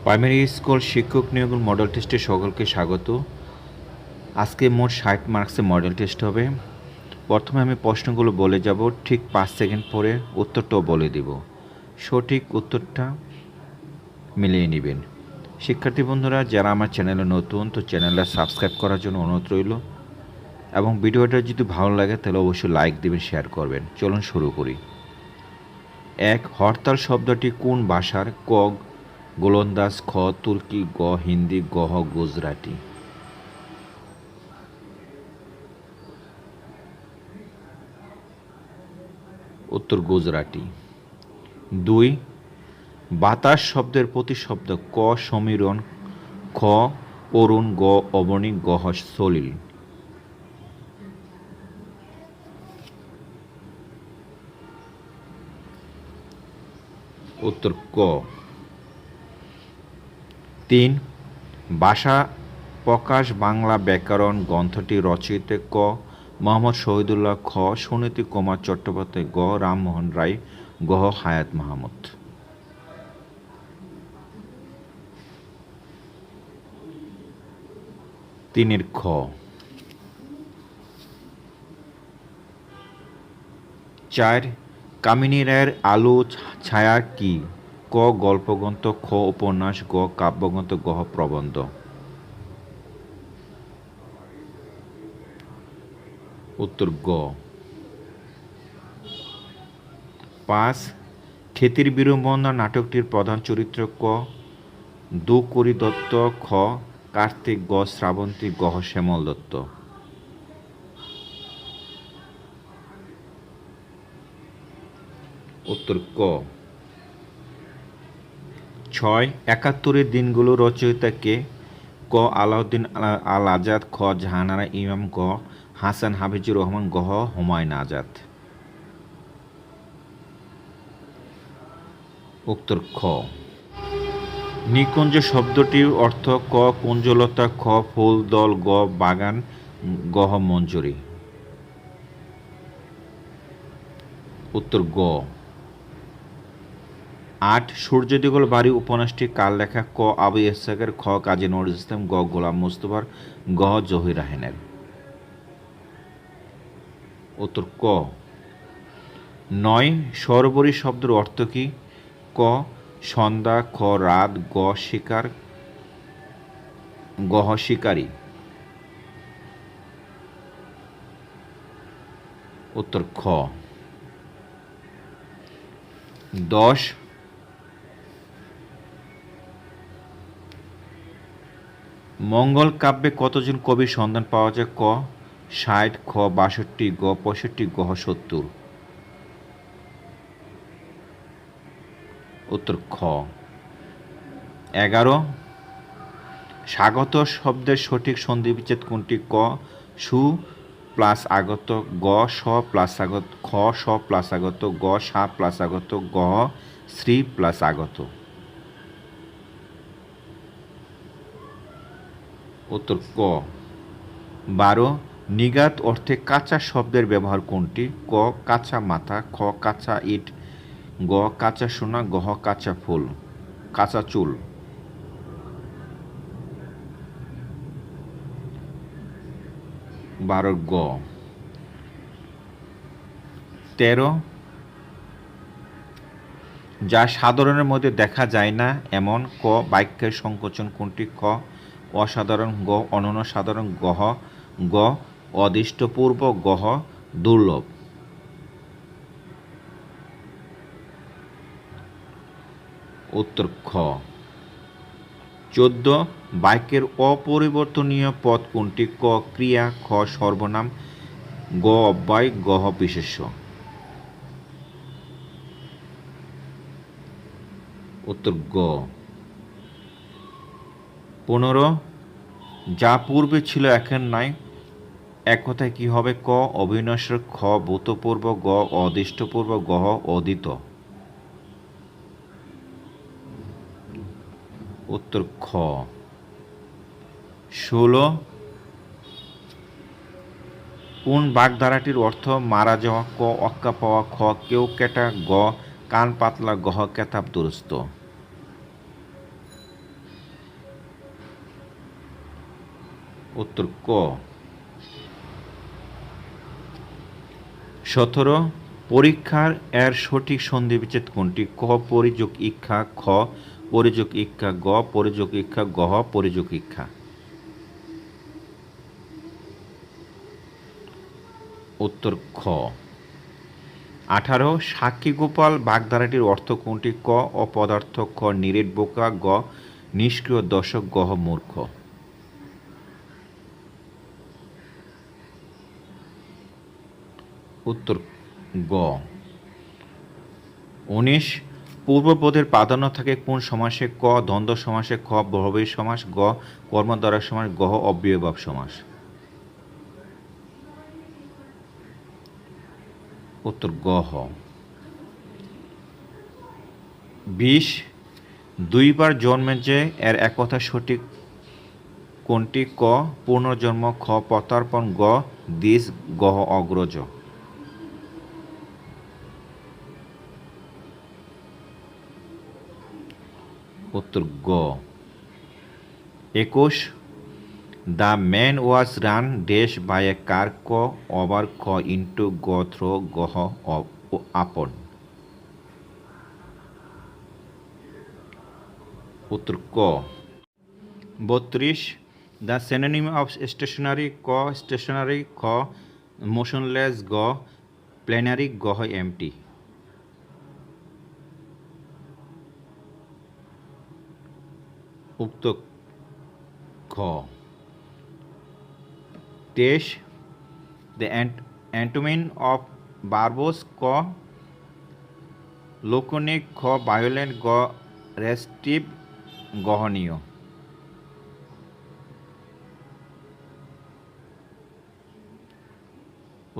Primary school শিক্ষক নিয়োগ model টেস্টে সকলকে স্বাগত। আজকে মোট ৬০ মার্কসের মডেল টেস্ট হবে। প্রথমে আমি প্রশ্নগুলো বলে যাব, ঠিক ৫ সেকেন্ড পরে উত্তরটাও বলে দিব। সঠিক উত্তরটা মিলিয়ে নেবেন। শিক্ষার্থী বন্ধুরা, যারা আমার চ্যানেলে নতুন, তো চ্যানেলটা সাবস্ক্রাইব করার জন্য অনুরোধ রইল, এবং ভিডিওটা যদি ভালো লাগে তাহলে অবশ্যই লাইক দেবেন, শেয়ার করবেন। চলুন শুরু করি। ১. হরতাল শব্দটি কোন ভাষার? ক গোলন্দাজ, খ তুর্কি, গ হিন্দি, গ গুজরাটি। উত্তর গুজরাটি। ২. বাতাস শব্দের প্রতিশব্দ? ক সমীরণ, খ অরুণ, গ অবনী, গ সলিল। উত্তর ক। ৩. ভাষা প্রকাশ বাংলা ব্যাকরণ গ্রন্থটি রচয়িতা? ক মোহাম্মদ শহীদুল্লাহ, খ সুনীতি কুমার চট্টোপাধ্যায়, গ রামমোহন রায়, গ হায়াত মাহমুদ। তিনের খ। ৪. কামিনী রায়ের আলো ছায়া কি? ক গল্পগ্রন্থ, খ উপন্যাস, গ কাব্যগ্রন্থ, গ প্রবন্ধ। উত্তর গ। ৫. ক্ষেতের বিড়ম্বনা নাটকটির প্রধান চরিত্র? ক দুকুরি দত্ত, খ কার্তিক, গ শ্রাবন্তী, গ শ্যামল দত্ত। উত্তর ক। ৬. ৭১-এর দিনগুলো রচয়িতা কে? ক আলাউদ্দিন আল আজাদ, খ জাহানারা ইমাম, গ হাসান হাফিজুর রহমান, গ হুমায়ুন আজাদ। উত্তর খ। নিকুঞ্জ শব্দটির অর্থ? ক কুঞ্জলতা, খ ফুল দল, গ বাগান, গ মঞ্জুরি। উত্তর গ। ৮. সূর্যদিগল বাড়ি উপন্যাসটি কার লেখা? ক আবু ইসহাকের, খ কাজী নজরুল ইসলাম, গ গোলাম মুস্তফার, গ জহির রায়হানের। উত্তর ক। ৯. সরবরি শব্দের অর্থ কী? ক সন্ধ্যা, খ রাত, গ শিকার, গ শিকারী। উত্তর খ। ১০. মঙ্গল কাব্যে কতজন কবির সন্ধান পাওয়া যায়? ক ৬০, খ ৬২, গ ৬৫, গ ৭০। উত্তর খ। ১১. স্বাগত শব্দের সঠিক সন্ধিবিচ্ছেদ কোনটি? ক সু প্লাস আগত, গ স প্লাস আগত, খ স প্লাস আগত, গ সা প্লাস আগত, গ শ্রী প্লাস আগত। উত্তর ক। ১২. নিগাত অর্থে কাঁচা শব্দের ব্যবহার কোনটি? ক কাঁচা মাথা, খ কাঁচা ইট, গ কাঁচা সোনা, গ কাঁচা ফুল, কাঁচা চুল। ১২ গ। ১৩. যা সাধারণের মধ্যে দেখা যায় না এমন? ক বাক্যের সংকোচন কোনটি? খ অসাধারণ, গ অনন্য সাধারণ, গ অদৃষ্টপূর্ব, গ দুর্লভ। উত্তর খ। ১৪. বাক্যের অপরিবর্তনীয় পদ কোনটি? ক ক্রিয়া, খ সর্বনাম, গ অব্যয়, গ বিশেষ্য। উত্তর গ। ১৫. যা পূর্বে ছিল এখন নাই, এক কথায় কি হবে? ক অবিনশ্বর, খ ভূতপূর্ব, গ অদৃষ্টপূর্ব, গ অতীত। উত্তর খ। ১৬. কোন বাগধারাটির অর্থ মারা যাওয়া? ক অক্কা পাওয়া, খ কেউ কেটা, গ কান পাতলা, গ কেতাব দুরস্ত। উত্তর ক। 17 পরীক্ষার এর সঠিক সন্ধিবিচ্ছেদ কোনটি? ক পরিযোগ ইক্ষা, খ পরিযোগ ইক্ষা, গ পরিযোগ ইক্ষা, গহ পরিযোগ ইক্ষা। উত্তর খ। 18 সাক্ষী গোপাল বাগধারাটির অর্থ কোনটি? ক অপদার্থ, খ নিরেট বোকা, গ নিষ্ক্রিয় দর্শক, গহ মূর্খ। উত্তর গ। 19 পূর্বপদের প্রাধান্য থাকে কোন সমাসে? ক দ্বন্দ্ব সমাসে, খ বহুব্রীহি সমাস, গ কর্মদ্বারক সমাস, গহ অব্যয়ভাব সমাস। উত্তর গহ। 20 দুইবার জন্মে যে এর এক কথা সঠিক কোনটি? ক পুনর্জন্ম, খ প্রত্যার্পণ, গ দ্বিজ, গহ অগ্রজ। উত্তর গ। 21 the man was ran dash by a car, ক ওভার, খ ইন্টু, গ থ্রো, গহ আপন। উত্তর ক। 32 দ্য সিনোনিম অফ স্টেশনারি, ক স্টেশনারি, খ মোশনলেস, গ প্ল্যানারি, গহ এমটি। উত্তর খ। 23 দ্য অ্যান্টোমিন অফ বারবোস, ক লোকনিক, খ ভায়োলেন্ট, গ রেস্টিভ, গহনীয়।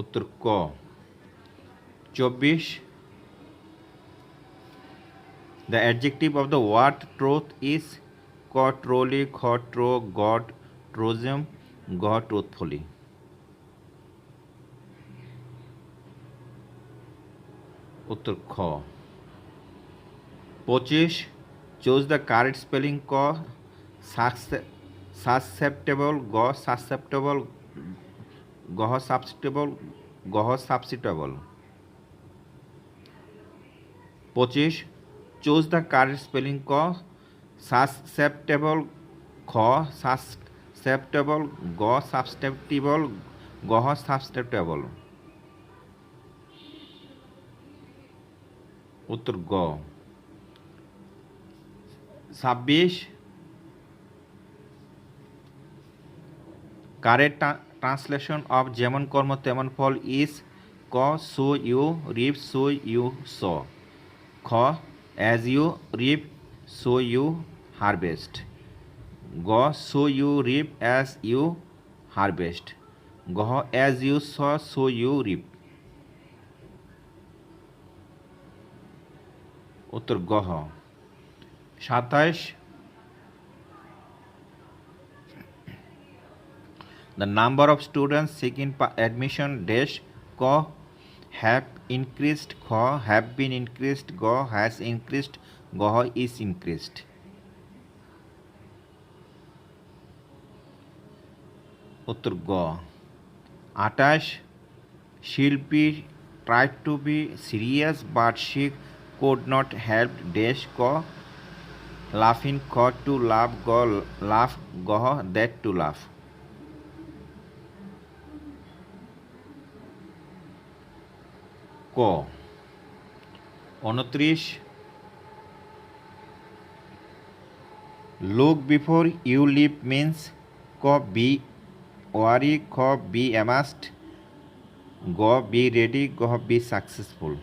উত্তর ক। 24 the adjective of the word truth is, ক ট্রোলি, খ ট্রো, গ ট্রোজম, গ ট্রুথফুলি। উত্তর খ। 25 চুজ দ্য কারেক্ট স্পেলিং, ক সাসসেপ্টেবল, গ সাসসেপ্টেবল, গহ সাবস্টিটেবল, গহ সাবস্টিটেবল। 25 চুজ দ্য কারেক্ট স্পেলিং, ক সাসসেপ্টেবল, খ সাসসেপ্টেবল, গ সাবস্টেপটিবল, গহ সাবস্টেপটেবল। উত্তর গ। 26 কারেক্ট ট্রান্সলেশন অফ যেমন কর্ম তেমন ফল ইজ, ক so you reap, so you sow, খ as you reap so you harvest, গ so you reap as you harvest, গহ as you sow so you reap. উত্তর গহ। 27 the number of students seeking admission dash, ক have increased, খ have been increased, গ has increased, গহ is increased। উত্তর গ। 28 শিল্পী tried to be serious but she could not help dash, ক laughing, খ to laugh, গ laugh, গহ that to laugh। ক। 29 look before you leap means, ক be wary, খ be amazed, গ be ready, গহ be successful।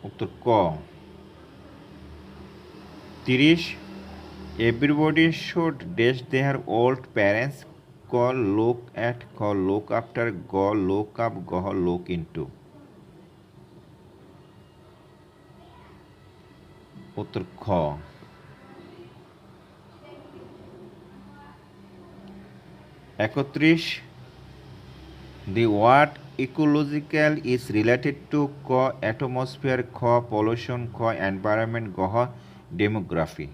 উত্তর ক। 30 everybody should dash their old parents, ক look at, খ look after, গ look up, গহ look into। উত্তর খ। 31 the word ecological is related to, ক atmosphere, খ pollution, খ environment, গহ demography।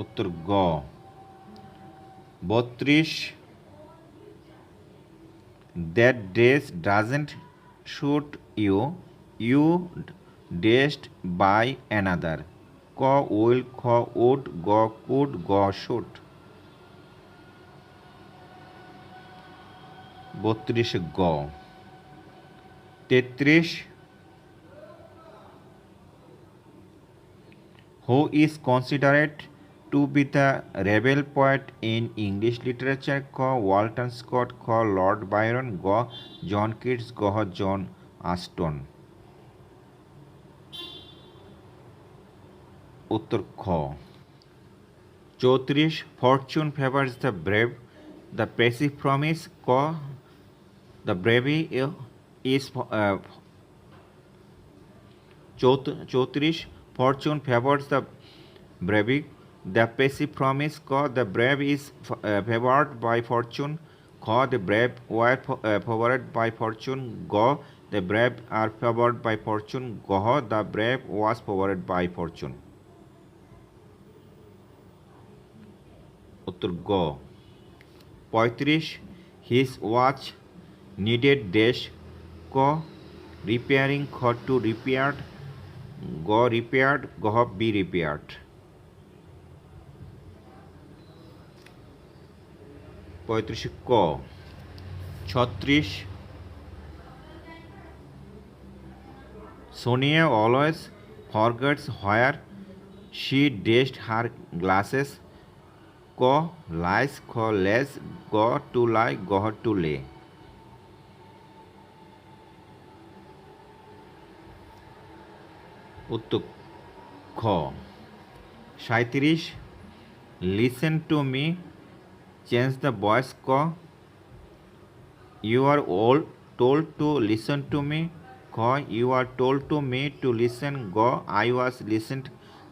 উত্তর গ। 32, that dress doesn't suit you, you dressed by another. ক উইল, খ উড, গ কুড, গ শুট। 32 গ। 33, who is considered to be the rebel poet in English literature? ক ওয়াল্টন স্কট, খ লর্ড বায়রন, গ জন কিটস, গ জন আস্টন। উত্তর খ। 34, Fortune favours the brave, the প্রেসিভ promise. ক the ব্রেভি is 34, fortune favors the brave, the passive promise. Q, the brave is favored by fortune. Q, the brave were favored by fortune. G, the brave are favored by fortune. G, the brave was favored by fortune. উত্তর গ। 35, his watch needed dash. ক repairing, খ to repaired, গ repaired, গ be repaired। 35 ক। 36, Sonia always forgets where she dashed her glasses. ক lies, খ lays, গ to lie, গ to lay। উত্তর খ। 37, listen to me change the voice. ক you are all told to listen to me. খ you are told to me to listen. গ I was listened,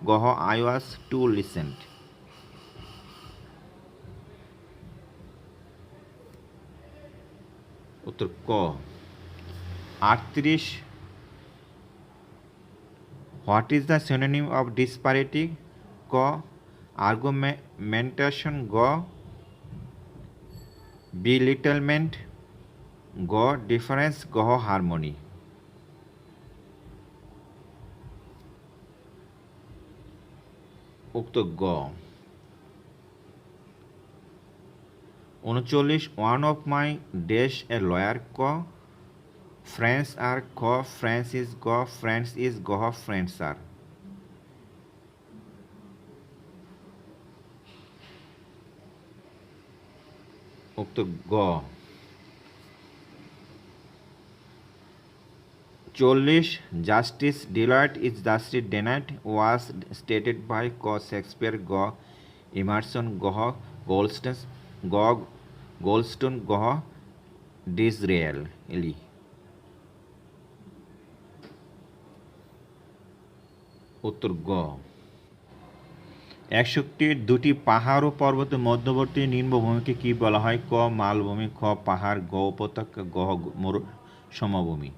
গ আই ওয়াজ টু লিসেন্ড। উত্তর ক। 38, what is the synonym of disparity? ক argumentation, গ বিলিটলমেন্ট, গ difference, গ হারমোনি। উক্ত গ। 39, one of my dash a lawyer. ক ফ্রেন্ডস আর, খ ফ্রেন্ডস ইজ, গ ফ্রেন্ডস ইজ, গ ফ্রেন্ডস আর। উক্ত গ। 40, justice delayed is justice denied was stated by. ক শেক্সপিয়ার, গ ইমারসন, গ গোল্ডস্টোন, গ গোল্ডস্টোন, গ ডিসরেলি। উত্তর গ। 61, দুটি পাহাড় ও পর্বতের মধ্যবর্তী নিম্নভূমিকে কি বলা হয়? ক মালভূমি, খ পাহাড়, গ উপত্যকা, গ সমভূমি।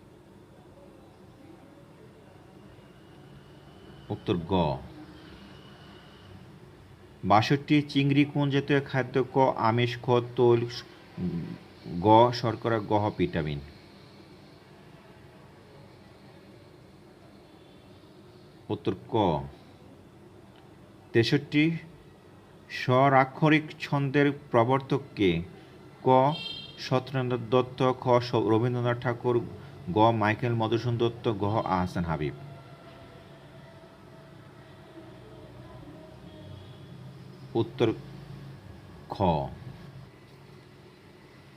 উত্তর গ। 62, চিংড়ি কোন জাতীয় খাদ্য? ক আমিষ, খ তৈল, গ শর্করা, গ ভিটামিন। উত্তর ক। 63, স্বরাক্ষরিক ছন্দের প্রবর্তক কে? ক সত্যেন্দ্রনাথ দত্ত, খ রবীন্দ্রনাথ ঠাকুর, গ মাইকেল মধুসূদন দত্ত, গ আহসান হাবীব। উত্তর খ।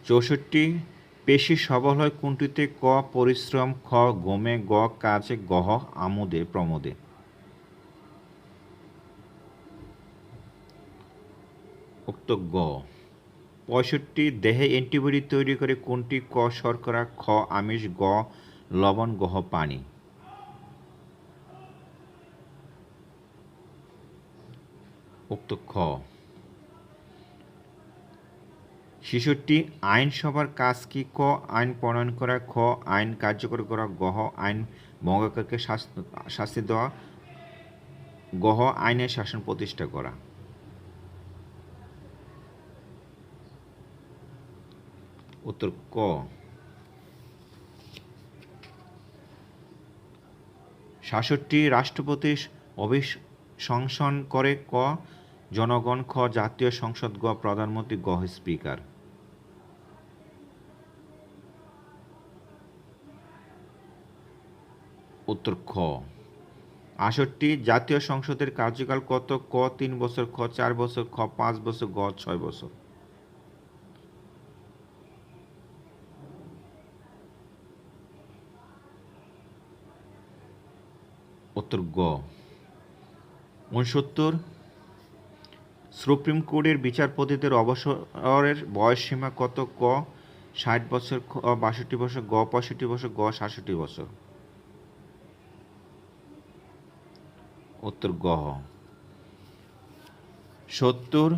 64, পেশি সবল হয় কোনটিতে? ক পরিশ্রম, খ ঘুমে, গ কাজে, গ আমোদে প্রমোদে। উক্ত গ। 65, দেহে অ্যান্টিবডি তৈরি করে কোনটি? ক শর্করা, খ আমিষ, গ লবণ, গ পানি। উক্ত খ। 66, আইনসভার কাজ কি? ক আইন প্রণয়ন করা, খ আইন কার্যকর করা, গ আইন ভঙ্গকারীকে শাস্তি দেওয়া, গ আইনের শাসন প্রতিষ্ঠা করা। উত্তর ক। ৬৭ রাষ্ট্রপতি অভিশংসন করে ক জনগণ, খ জাতীয় সংসদ, গ প্রধানমন্ত্রী, গ স্পিকার। উত্তর খ। ৬৮ জাতীয় সংসদের কার্যকাল কত? ক ৩ বছর, খ ৪ বছর, খ ৫ বছর, গ ৬ বছর। উত্তর গ। ৬৯ সুপ্রিম কোর্টের বিচারপতিদের অবসরের বয়সসীমা কত? ক ৬০ বছর, খ ৬২ বছর, গ ৬৫ বছর, গ ৬৭ বছর। উত্তর গ। ৭০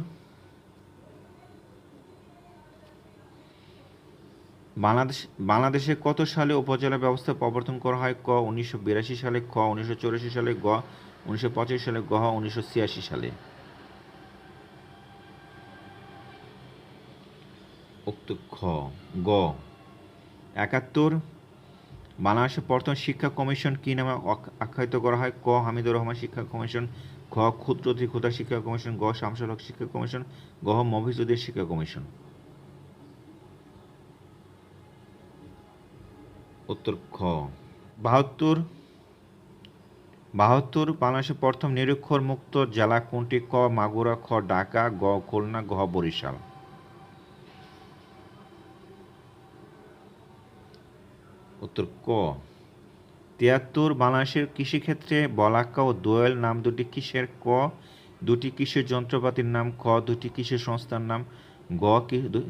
বাংলাদেশে কত সালে উপজেলা ব্যবস্থা প্রবর্তন করা হয়? ক ১৯৮২ সালে, খ ১৯৮৪ সালে, গ ১৯৮৫ সালে, গ ১৯৮৬ সালে। উত্তর খ। গ ৭১ বাংলাদেশের প্রথম শিক্ষা কমিশন কি নামে আখ্যায়িত করা হয়? ক হামিদুর রহমান শিক্ষা কমিশন, খ ক্ষুদ্র ক্ষুদা শিক্ষা কমিশন, গ শামসুল হক শিক্ষা কমিশন, গ মফিজউদ্দিন শিক্ষা কমিশন। উত্তর খ। ৭২ বাংলাদেশের প্রথম নিরক্ষর মুক্ত জেলা কোনটি? ক মাগুরা, খ ঢাকা, গ খুলনা, ঘ বরিশাল। উত্তর ক। ৭৩ বাংলাদেশের কৃষিক্ষেত্রে বলাকা ও দোয়েল নাম দুটি কিসের? ক দুটি কৃষি যন্ত্রপাতির নাম, খ দুটি কৃষি সংস্থার নাম, গ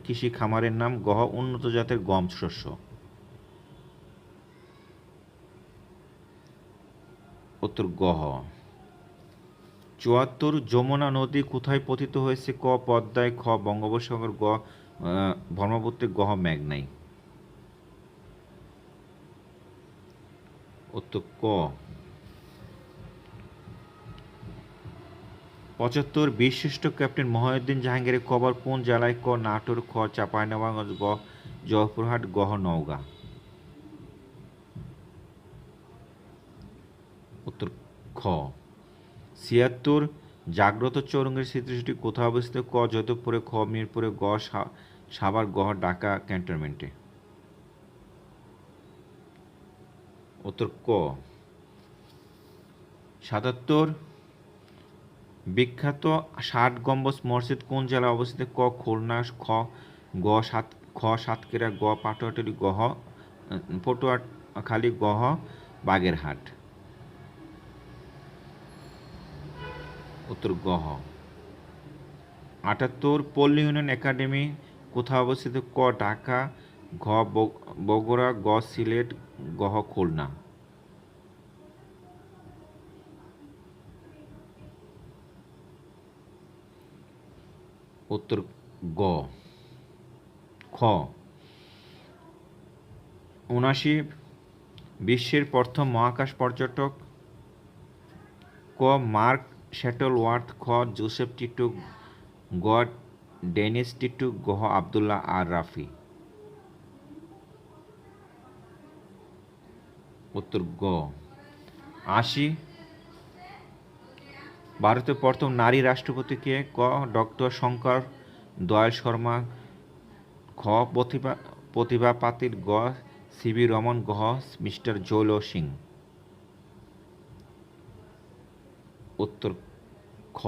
কৃষি খামারের নাম, গ উন্নত জাতের গম শস্য। উত্তর গ। ৭৪ যমুনা নদী কোথায় পতিত হয়েছে? ক পদ্মায়, খ বঙ্গোপসাগর, গ ব্রহ্মপুত্রে, গ মেঘনায়। উত্তর ক। ৭৫ বীরশ্রেষ্ঠ ক্যাপ্টেন মহিউদ্দিন জাহাঙ্গীরের কবর কোন জেলায়? ক নাটোর, খ চাঁপাইনবাবগঞ্জ, গ জয়পুরহাট, গ নওগাঁ। উত্তর খ। ৭৬ জাগ্রত চৌরঙ্গের স্মৃতিসৌধটি কোথায় অবস্থিত? ক যোধপুরে, খ মিরপুরে, গ সাভার, গ ঢাকা ক্যান্টনমেন্টে। উত্তর ক। ৭৭ বিখ্যাত ৬০ গম্বুজ মসজিদ কোন জেলায় অবস্থিত? ক খুলনা, খ সাতক্ষীরা, গ পটুয়াখালী, পটুয়াখালী, গ বাগেরহাট। উত্তর গ। ৭৮ পল্লী উন্নয়ন একাডেমি কোথায় অবস্থিত? ক ঢাকা, ঘ বগুড়া, গ সিলেট, গ খুলনা। উত্তর গ। খ ৭৯ বিশ্বের প্রথম মহাকাশ পর্যটক? ক মার্ক শ্যাটলওয়ার্থ, খ জোসেফ টিটো, গ ডেনিস টিটো, গ আবদুল্লাহ আর রাফি। উত্তর গ। ৮০ ভারতের প্রথম নারী রাষ্ট্রপতি কে? ক ডক্টর শঙ্কর দয়াল শর্মা, খ প্রতিভা পাতিল, গ সিভি রমন, গ মিস্টার জৈল সিং। উত্তর খ।